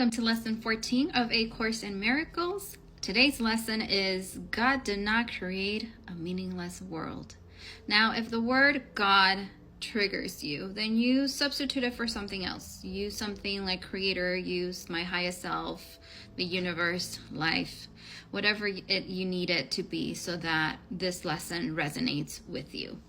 Welcome to lesson 14 of A Course in Miracles. Today's lesson is God did not create a meaningless world. Now, if the word God triggers you, then you substitute it for something else. Use something like creator, use my highest self, the universe, life, whatever you need it to be so that this lesson resonates with you.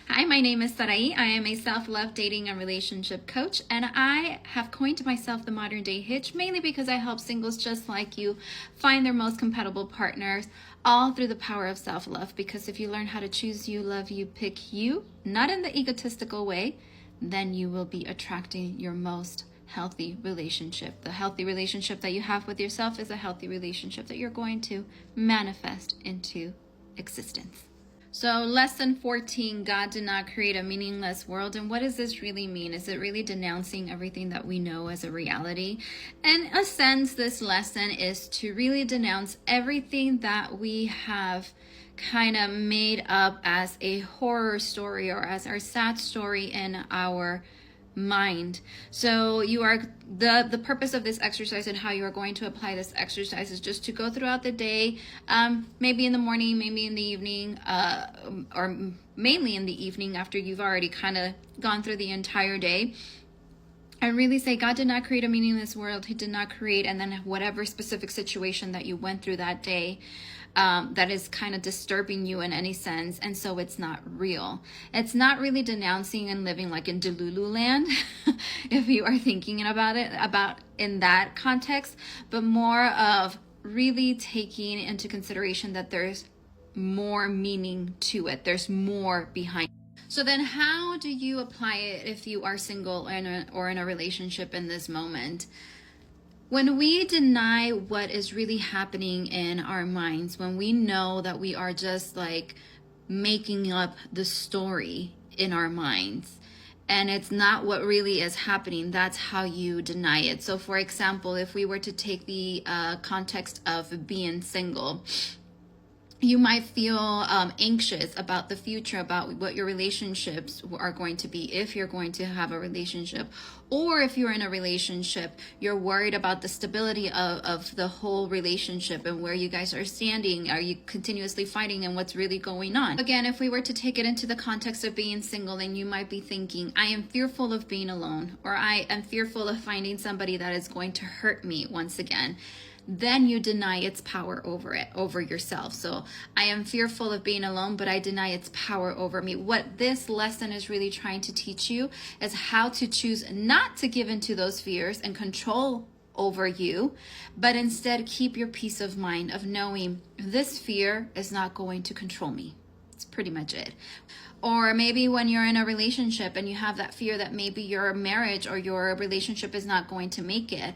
Hi, my name is Sarai. I am a self-love, dating, and relationship coach, and I have coined myself the modern day hitch mainly because I help singles just like you find their most compatible partners, all through the power of self-love. Because if you learn how to choose you, love you, pick you, not in the egotistical way, then you will be attracting your most healthy relationship. The healthy relationship that you have with yourself is a healthy relationship that you're going to manifest into existence. So lesson 14, God did not create a meaningless world. And what does this really mean? Is it really denouncing everything that we know as a reality? In a sense, this lesson is to really denounce everything that we have kind of made up as a horror story or as our sad story in our mind. So you are the purpose of this exercise and how you are going to apply this exercise is just to go throughout the day, maybe in the morning, maybe in the evening, or mainly in the evening after you've already kind of gone through the entire day, and really say, God did not create a meaningless world. He did not create, and then whatever specific situation that you went through that day that is kind of disturbing you in any sense, and so it's not real. It's not really denouncing and living like in Delulu land, if you are thinking about it, about in that context, but more of really taking into consideration that there's more meaning to it. There's more behind it. So then how do you apply it if you are single or in a relationship in this moment? When we deny what is really happening in our minds, when we know that we are just like making up the story in our minds, and it's not what really is happening, that's how you deny it. So for example, if we were to take the context of being single, you might feel anxious about the future, about what your relationships are going to be, if you're going to have a relationship. Or if you're in a relationship, you're worried about the stability of the whole relationship and where you guys are standing. Are you continuously fighting and what's really going on? Again, if we were to take it into the context of being single, then you might be thinking, I am fearful of being alone, or I am fearful of finding somebody that is going to hurt me once again. Then you deny its power over yourself. So I am fearful of being alone, but I deny its power over me. What this lesson is really trying to teach you is how to choose not to give into those fears and control over you, but instead keep your peace of mind of knowing this fear is not going to control me. It's pretty much it. Or maybe when you're in a relationship and you have that fear that maybe your marriage or your relationship is not going to make it,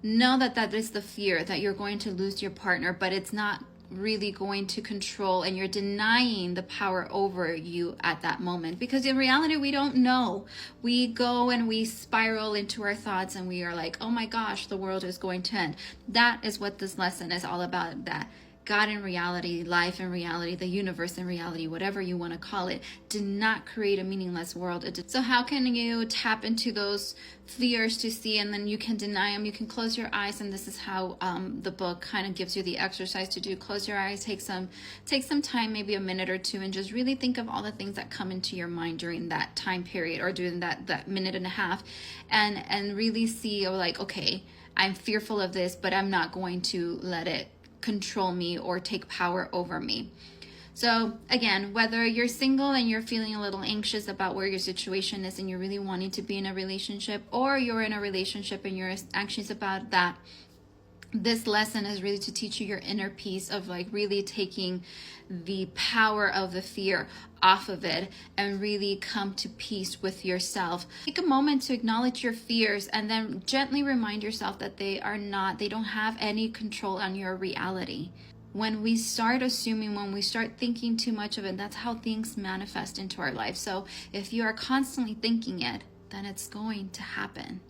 know that that is the fear that you're going to lose your partner, but it's not really going to control, and you're denying the power over you at that moment. Because in reality, we don't know. We go and we spiral into our thoughts and we are like, oh my gosh, the world is going to end. That is what this lesson is all about. That God in reality, life in reality, the universe in reality, whatever you want to call it, did not create a meaningless world. So how can you tap into those fears to see, and then you can deny them? You can close your eyes, and this is how the book kind of gives you the exercise to do. Close your eyes, take some time, maybe a minute or two, and just really think of all the things that come into your mind during that time period or during that minute and a half, and really see, like, okay, I'm fearful of this, but I'm not going to let it control me or take power over me. So again, whether you're single and you're feeling a little anxious about where your situation is and you're really wanting to be in a relationship, or you're in a relationship and you're anxious about that, this lesson is really to teach you your inner peace of like really taking the power of the fear off of it and really come to peace with yourself. Take a moment to acknowledge your fears and then gently remind yourself that they don't have any control on your reality. When we start assuming, when we start thinking too much of it, that's how things manifest into our life. So if you are constantly thinking it, then it's going to happen.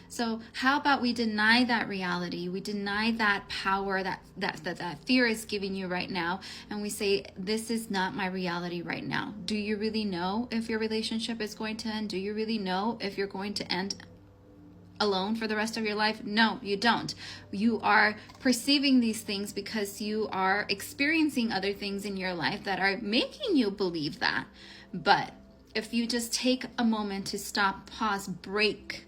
So how about we deny that reality? We deny that power that fear is giving you right now. And we say, this is not my reality right now. Do you really know if your relationship is going to end? Do you really know if you're going to end alone for the rest of your life? No, you don't. You are perceiving these things because you are experiencing other things in your life that are making you believe that. But if you just take a moment to stop, pause, break,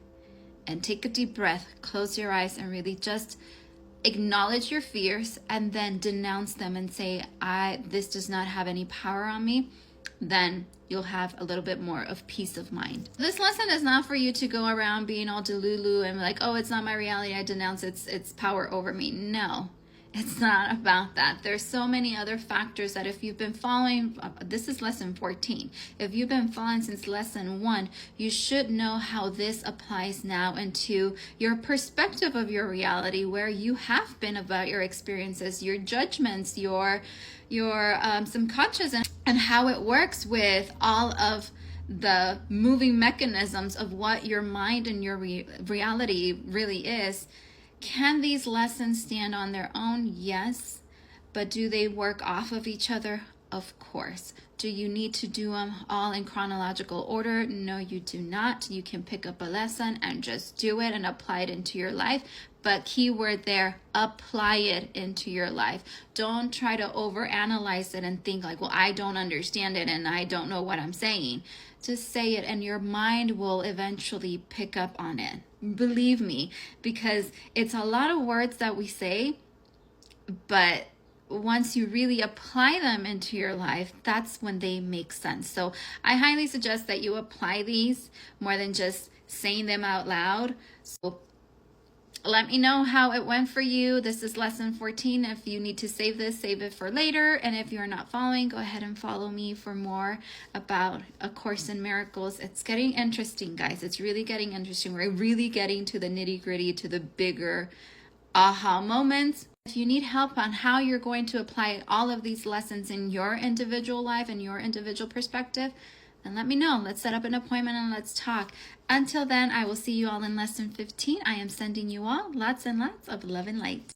and take a deep breath, close your eyes, and really just acknowledge your fears and then denounce them and say, this does not have any power on me, then you'll have a little bit more of peace of mind. This lesson is not for you to go around being all delulu and like, oh, it's not my reality, I denounce its power over me. No, it's not about that. There's so many other factors that if you've been following, this is lesson 14. If you've been following since lesson 1, you should know how this applies now into your perspective of your reality, where you have been about your experiences, your judgments, your subconscious, and how it works with all of the moving mechanisms of what your mind and your reality really is. Can these lessons stand on their own? Yes. But do they work off of each other? Of course. Do you need to do them all in chronological order? No, you do not. You can pick up a lesson and just do it and apply it into your life. But keyword there, apply it into your life. Don't try to overanalyze it and think like, well, I don't understand it and I don't know what I'm saying. Just say it and your mind will eventually pick up on it. Believe me, because it's a lot of words that we say, but once you really apply them into your life, that's when they make sense. So I highly suggest that you apply these more than just saying them out loud. So let me know how it went for you. This is lesson 14. If you need to save this, save it for later. And if you're not following, go ahead and follow me for more about A Course in Miracles. It's getting interesting, guys. It's really getting interesting. We're really getting to the nitty-gritty, to the bigger aha moments. If you need help on how you're going to apply all of these lessons in your individual life and your individual perspective, then let me know. Let's set up an appointment and let's talk. Until then, I will see you all in lesson 15. I am sending you all lots and lots of love and light.